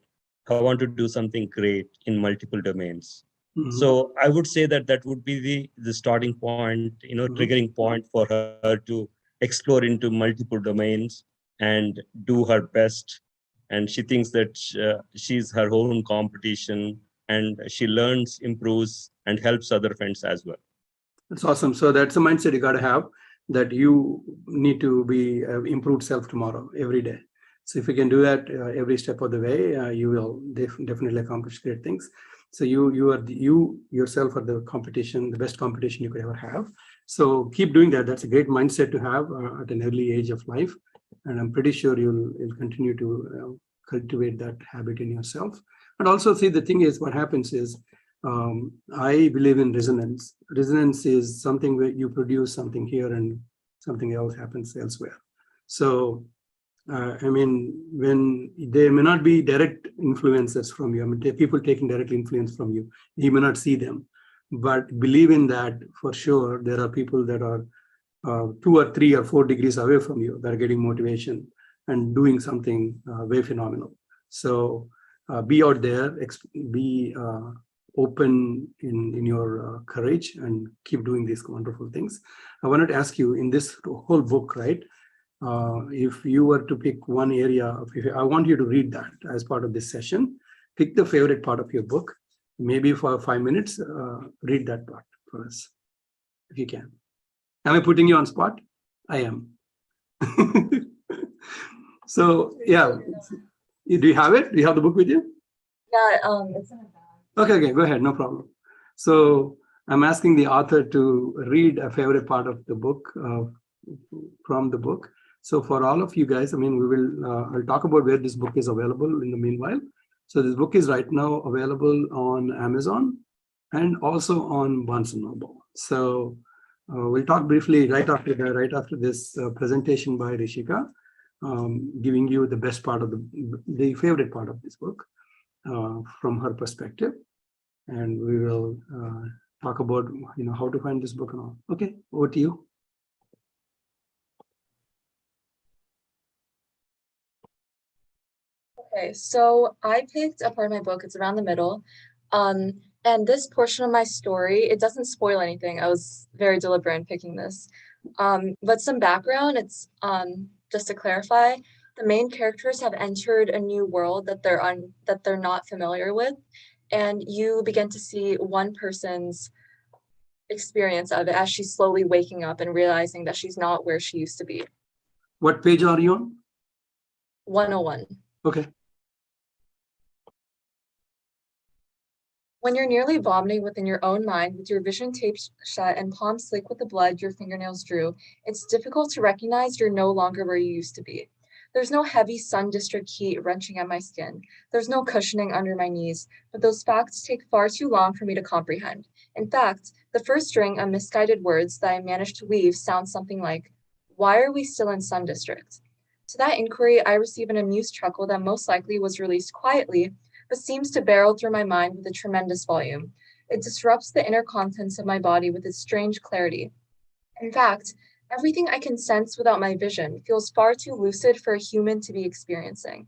I want to do something great in multiple domains. Mhm. So I would say that that would be the starting point, triggering point for her to explore into multiple domains and do her best. And she thinks that she's her own competition, and she learns, improves, and helps other friends as well. That's awesome. So that's a mindset you got to have, that you need to be improved self tomorrow, every day. So if you can do that every step of the way, you will definitely accomplish great things. So you yourself are the competition, the best competition you could ever have. So keep doing that. That's a great mindset to have at an early age of life, and I'm pretty sure you'll continue to cultivate that habit in yourself. And also, see, the thing is, what happens is, I believe in resonance. Resonance is something where you produce something here and something else happens elsewhere. So, I mean, when there may not be direct influences from you, I mean, people taking direct influence from you, you may not see them, but believe in that for sure. There are people that are 2 or 3 or 4 degrees away from you that are getting motivation and doing something very phenomenal. So be out there, be open in your courage, and keep doing these wonderful things. I wanted to ask you, in this whole book, right? If you were to pick one area, I want you to read that as part of this session. Pick the favorite part of your book. Maybe for 5 minutes, read that part for us, if you can. Am I putting you on spot? I am. So, yeah. Do you have it? Do you have the book with you? Yeah, it's in a bag. Okay, go ahead, no problem. So I'm asking the author to read a favorite part of the book, from the book. So for all of you guys, I mean, I'll talk about where this book is available in the meanwhile. So this book is right now available on Amazon and also on Barnes & Noble. So we'll talk briefly right after this presentation by Rishika, giving you the best part of the favorite part of this book from her perspective, and we will talk about how to find this book and all. Okay, over to you. Okay, so I picked a part of my book. It's around the middle. And this portion of my story, it doesn't spoil anything. I was very deliberate in picking this. But some background, it's just to clarify, the main characters have entered a new world that they're not familiar with, and you begin to see one person's experience of it as she's slowly waking up and realizing that she's not where she used to be. What page are you on? 101. Okay. When you're nearly vomiting within your own mind, with your vision taped shut and palms slick with the blood your fingernails drew, it's difficult to recognize you're no longer where you used to be. There's no heavy sun district heat wrenching at my skin. There's no cushioning under my knees, but those facts take far too long for me to comprehend. In fact, the first string of misguided words that I managed to weave sounds something like, "Why are we still in Sun District?" To that inquiry, I receive an amused chuckle that most likely was released quietly, but seems to barrel through my mind with a tremendous volume. It disrupts the inner contents of my body with its strange clarity. In fact, everything I can sense without my vision feels far too lucid for a human to be experiencing.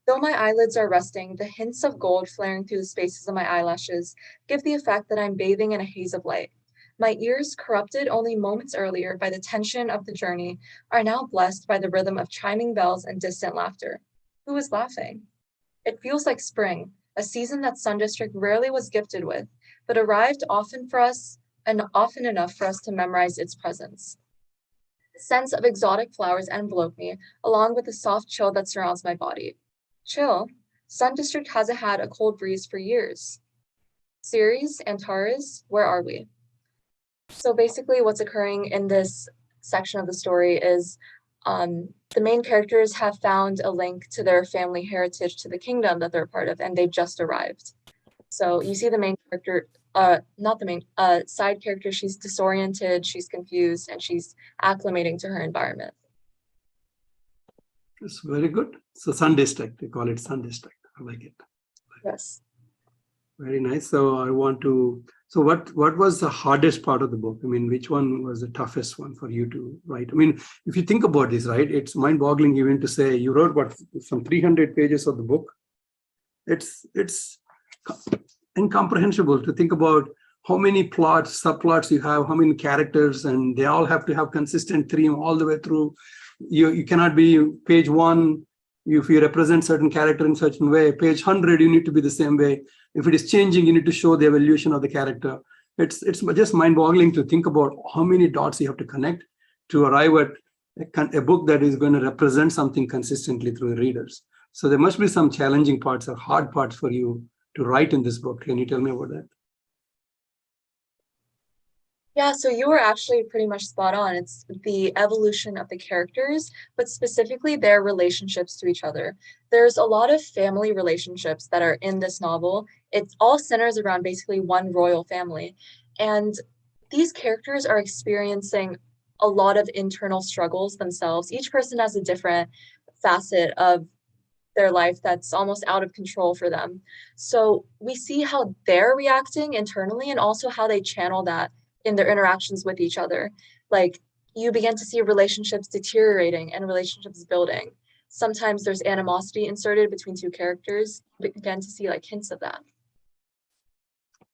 Though my eyelids are resting, the hints of gold flaring through the spaces of my eyelashes give the effect that I'm bathing in a haze of light. My ears, corrupted only moments earlier by the tension of the journey, are now blessed by the rhythm of chiming bells and distant laughter. Who is laughing? It feels like spring, a season that Sun District rarely was gifted with, but arrived often for us and often enough for us to memorize its presence. The sense of exotic flowers envelop me, along with the soft chill that surrounds my body. Chill? Sun District hasn't had a cold breeze for years. Ceres, Antares, where are we? So basically what's occurring in this section of the story is the main characters have found a link to their family heritage to the kingdom that they're a part of, and they've just arrived. So you see the main character, not the main, side character, she's disoriented, she's confused, and she's acclimating to her environment. It's very good. So Sun District, they call it Sun District. I like it. Yes. Very nice. So I want to, so what was the hardest part of the book? I mean, which one was the toughest one for you to write? I mean, if you think about this, right, it's mind-boggling even to say you wrote what, some 300 pages of the book. it's incomprehensible to think about how many plots, subplots you have, how many characters, and they all have to have consistent theme all the way through. You cannot be page 1, if you represent certain character in certain way, page 100, you need to be the same way. If it is changing, you need to show the evolution of the character. It's just mind-boggling to think about how many dots you have to connect to arrive at a book that is going to represent something consistently through the readers. So there must be some challenging parts or hard parts for you to write in this book. Can you tell me about that? Yeah, so you were actually pretty much spot on. It's the evolution of the characters, but specifically their relationships to each other. There's a lot of family relationships that are in this novel. It all centers around basically one royal family. And these characters are experiencing a lot of internal struggles themselves. Each person has a different facet of their life that's almost out of control for them. So we see how they're reacting internally and also how they channel that in their interactions with each other. Like, you begin to see relationships deteriorating and relationships building. Sometimes there's animosity inserted between two characters. You begin to see like hints of that.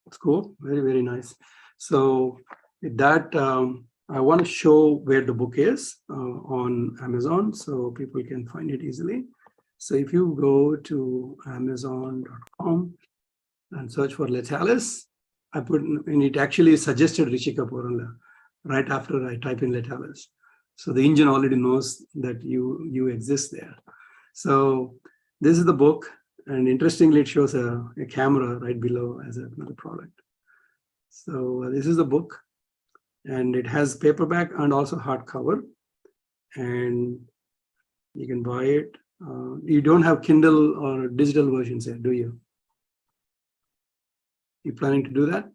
That's cool. Very, very nice. So with that, I want to show where the book is on Amazon so people can find it easily. So if you go to amazon.com and search for LETALIS, and it actually suggested Rishika Porandla right after I type in LETALIS. So the engine already knows that you exist there. So this is the book, and interestingly, it shows a camera right below as another product. So this is the book, and it has paperback and also hardcover, and you can buy it. You don't have Kindle or digital versions here, do you? You planning to do that?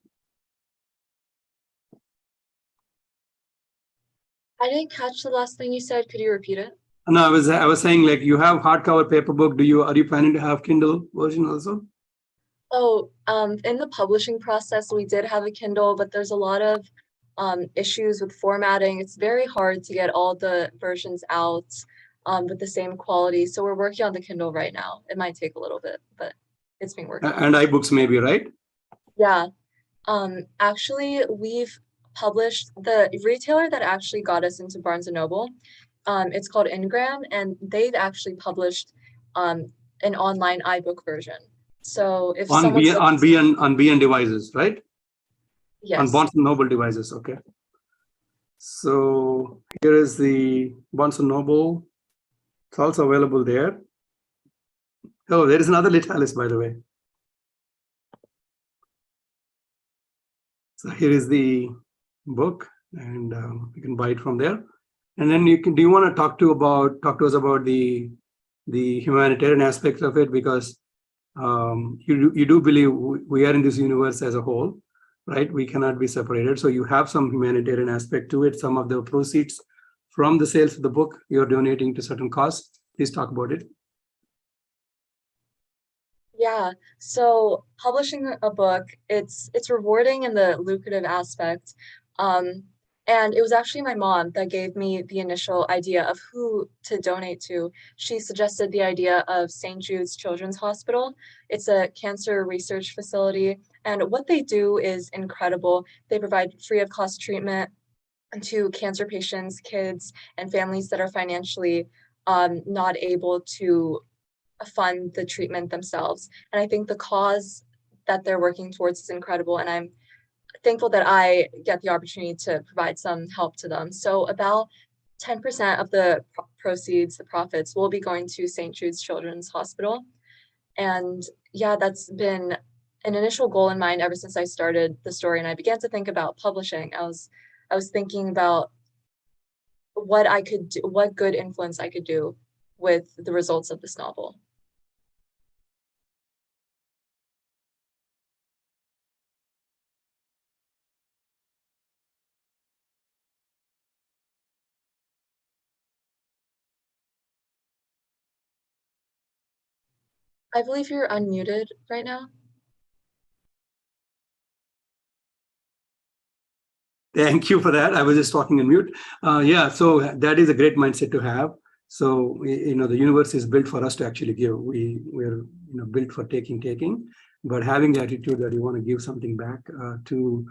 I didn't catch the last thing you said. Could you repeat it? No, I was saying, like, you have hardcover paper book. Are you planning to have Kindle version also? Oh, in the publishing process, we did have a Kindle, but there's a lot of issues with formatting. It's very hard to get all the versions out with the same quality. So we're working on the Kindle right now. It might take a little bit, but it's being worked on. And iBooks maybe, right? Yeah. Actually, we've published the retailer that actually got us into Barnes & Noble. It's called Ingram, and they've actually published an online iBook version. So if on BN devices, right? Yes. On Barnes & Noble devices, okay. So here is the Barnes & Noble. It's also available there. Oh, there is another LETALIS, by the way. So here is the book, and you can buy it from there. And then do you want to talk to us about the humanitarian aspects of it, because you do believe we are in this universe as a whole, right? We cannot be separated. So you have some humanitarian aspect to it. Some of the proceeds from the sales of the book you're donating to certain cause. Please talk about it. Yeah, so publishing a book, it's rewarding in the lucrative aspect. And it was actually my mom that gave me the initial idea of who to donate to. She suggested the idea of St. Jude's Children's Hospital. It's a cancer research facility, and what they do is incredible. They provide free of cost treatment to cancer patients, kids, and families that are financially not able to fund the treatment themselves. And I think the cause that they're working towards is incredible, and I'm thankful that I get the opportunity to provide some help to them. So about 10% of the proceeds, the profits, will be going to St. Jude's Children's Hospital. And yeah, that's been an initial goal in mind ever since I started the story and I began to think about publishing. I was thinking about what I could do, what good influence I could do with the results of this novel. I believe you're unmuted right now. Thank you for that. I was just talking on mute. Yeah, so that is a great mindset to have. So, the universe is built for us to actually give. We're built for taking, but having the attitude that you want to give something back to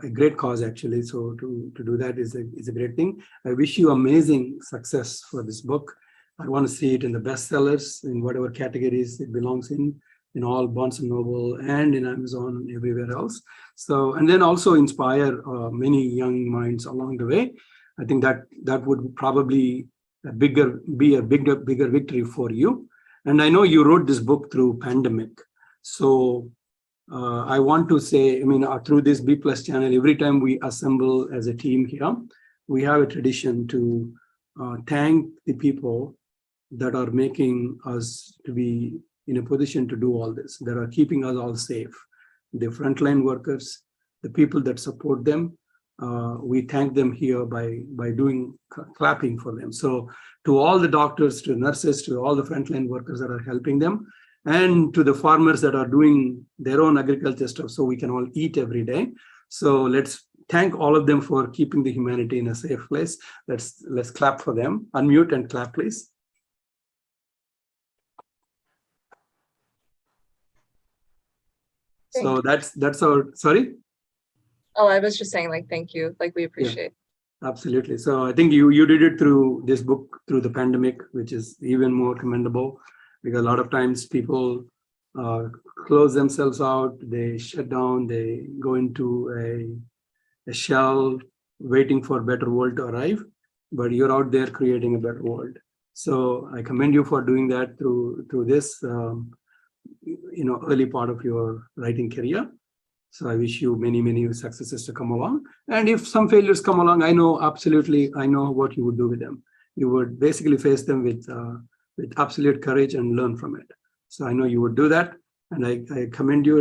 a great cause, actually. So to do that is a great thing. I wish you amazing success for this book. I want to see it in the bestsellers in whatever categories it belongs in all Barnes and Noble and in Amazon and everywhere else. So, and then also inspire many young minds along the way. I think that would probably be a bigger victory for you. And I know you wrote this book through pandemic. So I want to say, through this B+ channel, every time we assemble as a team here, we have a tradition to thank the people that are making us to be in a position to do all this, that are keeping us all safe. The frontline workers, the people that support them, we thank them here by doing clapping for them. So to all the doctors, to nurses, to all the frontline workers that are helping them, and to the farmers that are doing their own agriculture stuff so we can all eat every day. So let's thank all of them for keeping the humanity in a safe place. Let's clap for them. Unmute and clap, please. So that's our, sorry? Oh, I was just saying, thank you. We appreciate. Yeah, absolutely. So I think you did it through this book, through the pandemic, which is even more commendable, because a lot of times people close themselves out, they shut down, they go into a shell waiting for a better world to arrive, but you're out there creating a better world. So I commend you for doing that through this early part of your writing career. So I wish you many successes to come along. And if some failures come along, I know what you would do with them. You would basically face them with absolute courage and learn from it. So I know you would do that. And I commend you,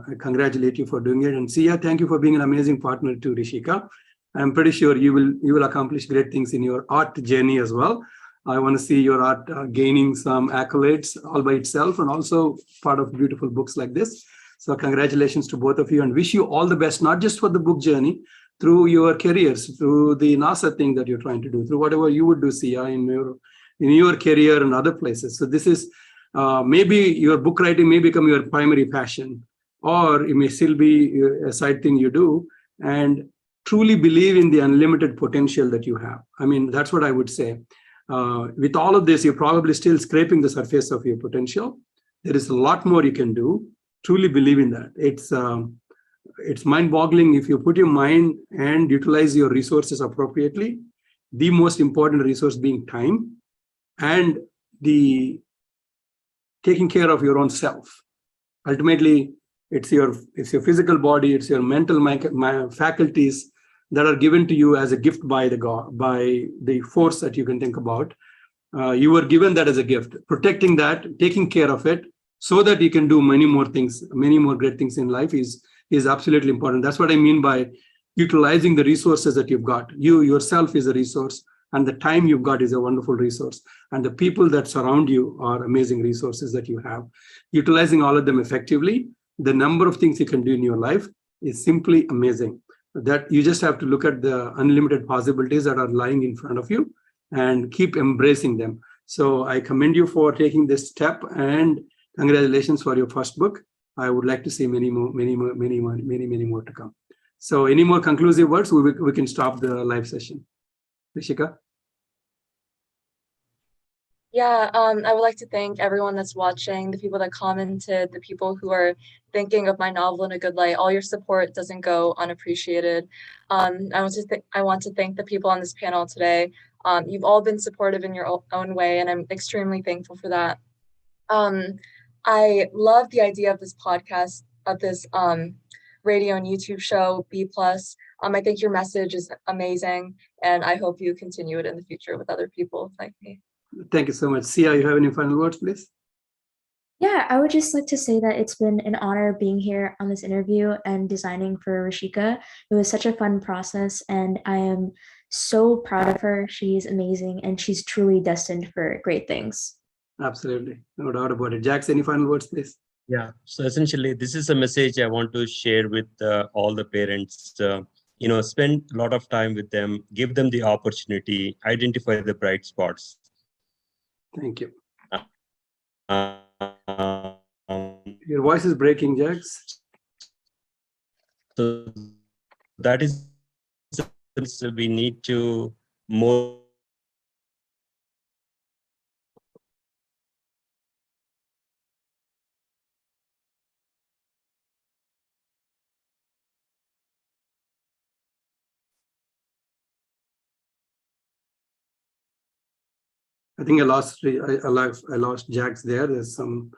I congratulate you for doing it. And Sia, thank you for being an amazing partner to Rishika. I'm pretty sure you will accomplish great things in your art journey as well. I want to see your art gaining some accolades all by itself, and also part of beautiful books like this. So congratulations to both of you, and wish you all the best, not just for the book journey, through your careers, through the NASA thing that you're trying to do, through whatever you would do, Sia, in your career and other places. So this is maybe your book writing may become your primary passion, or it may still be a side thing you do, and truly believe in the unlimited potential that you have. That's what I would say. With all of this, you're probably still scraping the surface of your potential. There is a lot more you can do. Truly believe in that. It's mind-boggling if you put your mind and utilize your resources appropriately. The most important resource being time, and the taking care of your own self. Ultimately, it's your physical body, it's your mental faculties that are given to you as a gift by the force that you can think about. You were given that as a gift. Protecting that, taking care of it, so that you can do many more things, many more great things in life is absolutely important. That's what I mean by utilizing the resources that you've got. You yourself is a resource, and the time you've got is a wonderful resource. And the people that surround you are amazing resources that you have. Utilizing all of them effectively, the number of things you can do in your life is simply amazing. That you just have to look at the unlimited possibilities that are lying in front of you and keep embracing them. So I commend you for taking this step, and congratulations for your first book. I would like to see many more to come. So any more conclusive words? We can stop the live session. Rishika? Yeah, I would like to thank everyone that's watching, the people that commented, the people who are thinking of my novel in a good light. All your support doesn't go unappreciated. I want to thank the people on this panel today. You've all been supportive in your own way, and I'm extremely thankful for that. I love the idea of this podcast, of this radio and YouTube show, B+. I think your message is amazing, and I hope you continue it in the future with other people like me. Thank you so much. Sia, you have any final words, please? Yeah, I would just like to say that it's been an honor being here on this interview and designing for Rishika. It was such a fun process, and I am so proud of her. She's amazing, and she's truly destined for great things. Absolutely. No doubt about it. Jax, any final words, please? Yeah. So essentially, this is a message I want to share with all the parents. Spend a lot of time with them, give them the opportunity, identify the bright spots. Thank you. Um, Your voice is breaking, Jax. so that is we need to more. I think I lost Jax there. There's some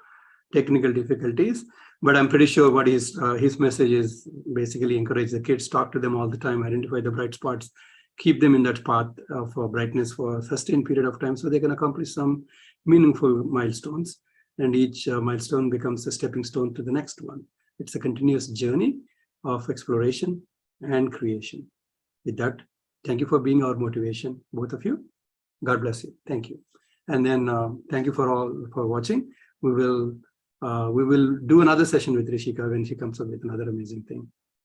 technical difficulties, but I'm pretty sure what his message is basically encourage the kids, talk to them all the time, identify the bright spots, keep them in that path of brightness for a sustained period of time so they can accomplish some meaningful milestones. And each milestone becomes a stepping stone to the next one. It's a continuous journey of exploration and creation. With that, thank you for being our motivation, both of you. God bless you. Thank you. And then thank you for all for watching. We will do another session with Rishika when she comes up with another amazing thing.